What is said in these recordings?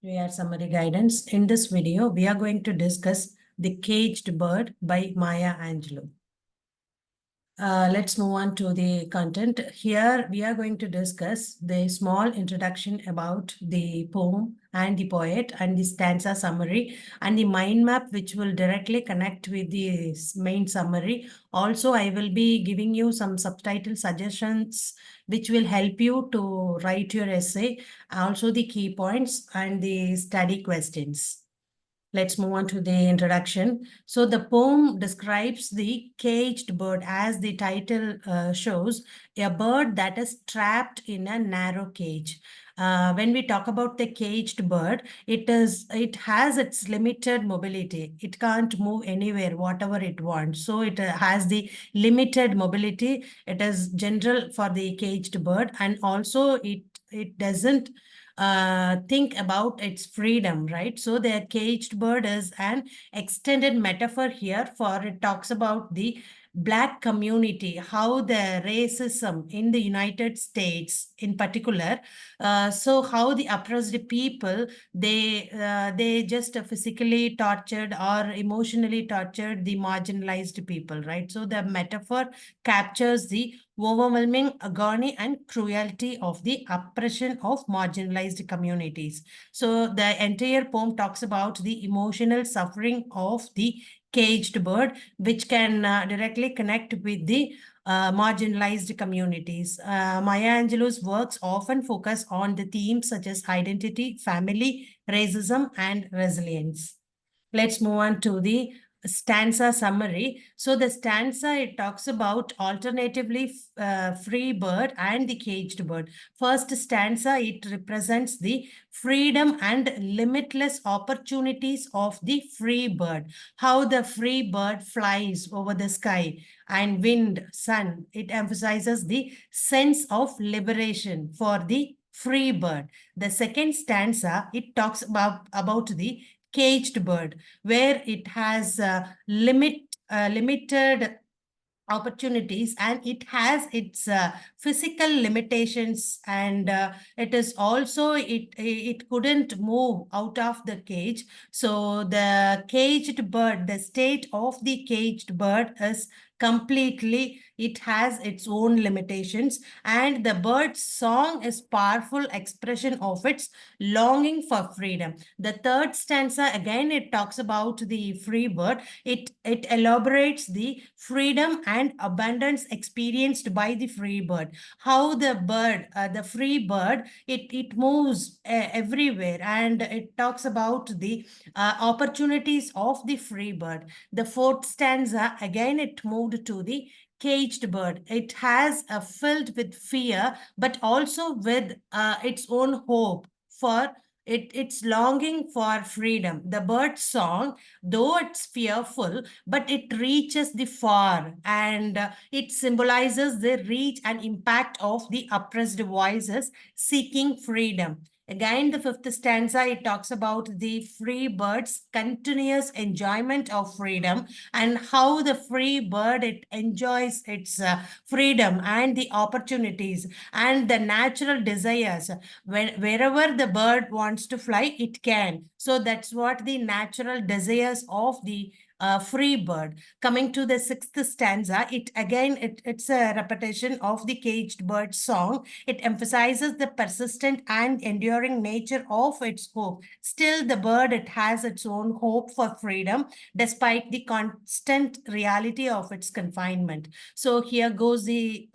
We are summary guidance. In this video, we are going to discuss The Caged Bird by Maya Angelou. Let's move on to the content. Here, we are going to discuss the small introduction about the poem and the poet and the stanza summary and the mind map, which will directly connect with the main summary. Also, I will be giving you some subtitle suggestions, which will help you to write your essay. Also, the key points and the study questions. Let's move on to the introduction. So the poem describes the caged bird, as the title shows, a bird that is trapped in a narrow cage. When we talk about the caged bird, it has its limited mobility. It can't move anywhere, whatever it wants. So it has the limited mobility. It is general for the caged bird, and also it doesn't think about its freedom, right? So the caged bird is an extended metaphor here, for it talks about the Black community, how the racism in the United States in particular, so how the oppressed people, they just physically tortured or emotionally tortured the marginalized people, right? So the metaphor captures the overwhelming agony and cruelty of the oppression of marginalized communities. So the entire poem talks about the emotional suffering of the caged bird, which can directly connect with the marginalized communities. Maya Angelou's works often focus on the themes such as identity, family, racism, and resilience. Let's move on to the stanza summary. So the stanza, it talks about alternatively free bird and the caged bird. First stanza, it represents the freedom and limitless opportunities of the free bird. How the free bird flies over the sky and wind, sun. It emphasizes the sense of liberation for the free bird. The second stanza, it talks about the caged bird, where it has limited opportunities, and it has its physical limitations, and it is also it couldn't move out of the cage. So the caged bird, the state of the caged bird is completely, it has its own limitations, and the bird's song is powerful expression of its longing for freedom. The third stanza, again, it talks about the free bird. It elaborates the freedom and abundance experienced by the free bird. How the bird, the free bird, it moves everywhere, and it talks about the opportunities of the free bird. The fourth stanza, again, it moved to the caged bird. It has filled with fear, but also with its own hope for it's longing for freedom. The bird's song, though it's fearful, but it reaches the far, and it symbolizes the reach and impact of the oppressed voices seeking freedom. Again, the fifth stanza, it talks about the free bird's continuous enjoyment of freedom, and how the free bird, it enjoys its freedom and the opportunities and the natural desires. Wherever the bird wants to fly, it can. So that's what the natural desires of the free bird. Coming to the sixth stanza, it's a repetition of the caged bird song. It emphasizes the persistent and enduring nature of its hope. Still, the bird, it has its own hope for freedom despite the constant reality of its confinement. So here goes the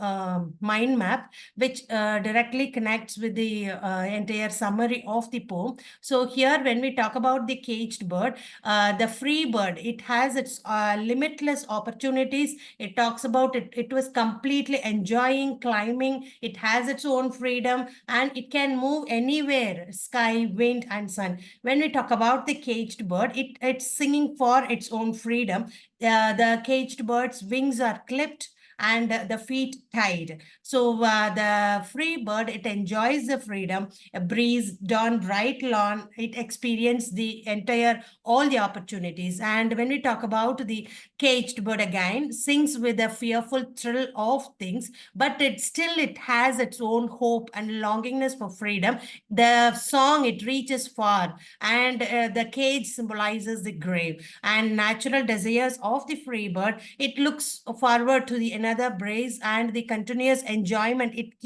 mind map, which directly connects with the entire summary of the poem. So here, when we talk about the caged bird, the free bird, it has its limitless opportunities. It talks about it was completely enjoying climbing. It has its own freedom, and it can move anywhere, sky, wind, and sun. When we talk about the caged bird, it's singing for its own freedom. The caged bird's wings are clipped, and the feet tied. So the free bird, it enjoys the freedom, a breeze, dawn, bright lawn. It experiences the entire, all the opportunities. And when we talk about the caged bird again, sings with a fearful thrill of things, but it has its own hope and longingness for freedom. The song, it reaches far, and the cage symbolizes the grave and natural desires of the free bird. It looks forward to the another breeze and the continuous enjoyment. It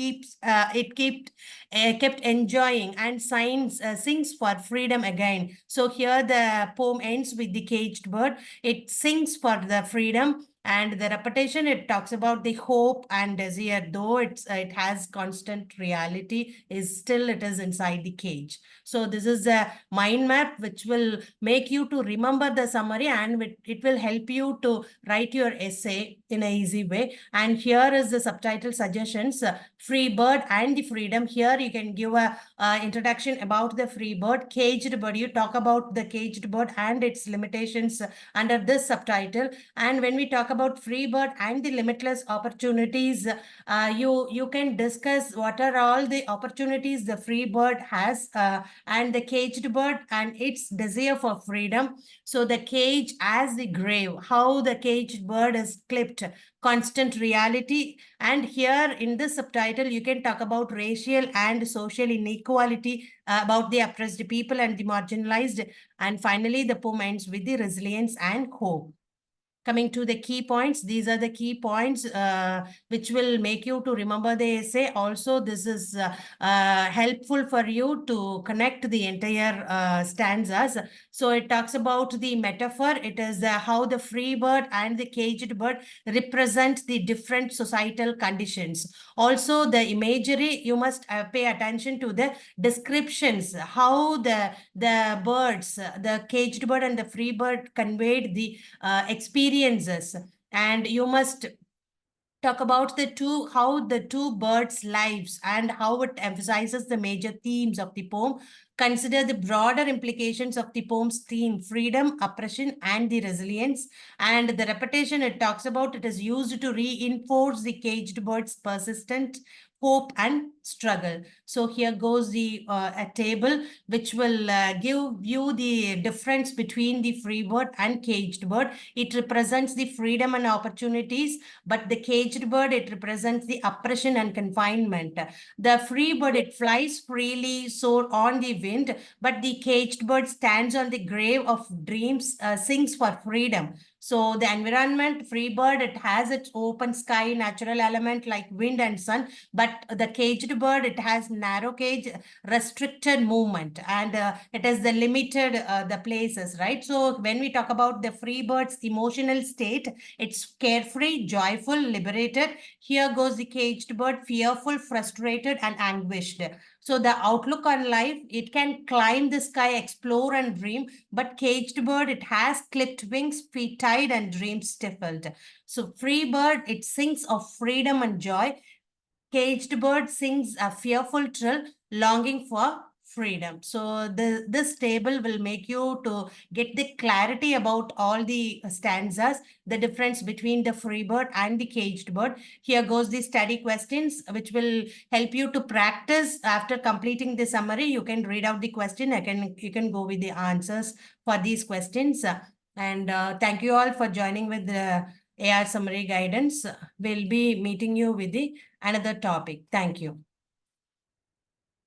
kept enjoying and sings for freedom again. So here the poem ends with the caged bird. It sings for the freedom, and the repetition, it talks about the hope and desire, though it has constant reality, is still it is inside the cage. So this is a mind map which will make you to remember the summary, and it will help you to write your essay in an easy way. And here is the subtitle suggestions: free bird and the freedom. Here you can give a introduction about the free bird. Caged bird, you talk about the caged bird and its limitations under this subtitle. And when we talk about free bird and the limitless opportunities, you can discuss what are all the opportunities the free bird has, and the caged bird and its desire for freedom. So the cage as the grave, how the caged bird is clipped, constant reality. And here in this subtitle, you can talk about racial and social inequality, about the oppressed people and the marginalized. And finally, the poem ends with the resilience and hope. Coming to the key points, these are the key points which will make you to remember the essay. Also, this is helpful for you to connect the entire stanzas. So it talks about the metaphor. It is how the free bird and the caged bird represent the different societal conditions. Also, the imagery, you must pay attention to the descriptions, how the birds, the caged bird and the free bird conveyed the experiences. And you must talk about how the two birds' lives and how it emphasizes the major themes of the poem. Consider the broader implications of the poem's theme: freedom, oppression, and the resilience. And the repetition, it talks about, it is used to reinforce the caged bird's persistent hope and struggle. So here goes the a table which will give you the difference between the free bird and caged bird. It represents the freedom and opportunities, but the caged bird, it represents the oppression and confinement. The free bird, it flies freely, soar on the wind, but the caged bird stands on the grave of dreams, sings for freedom. So the environment, free bird, it has its open sky, natural element like wind and sun, but the caged bird, it has narrow cage, restricted movement, and it is the limited the places, right? So when we talk about the free bird's emotional state, it's carefree, joyful, liberated. Here goes the caged bird, fearful, frustrated, and anguished. So the outlook on life, it can climb the sky, explore and dream, but caged bird, it has clipped wings, feet tied, and dreams stifled. So free bird, it sings of freedom and joy. Caged bird sings a fearful trill, longing for freedom. So this table will make you to get the clarity about all the stanzas, the difference between the free bird and the caged bird. Here goes the study questions, which will help you to practice. After completing the summary, you can read out the question. You can go with the answers for these questions. And thank you all for joining with the AR summary guidance. We'll be meeting you with the another topic. Thank you.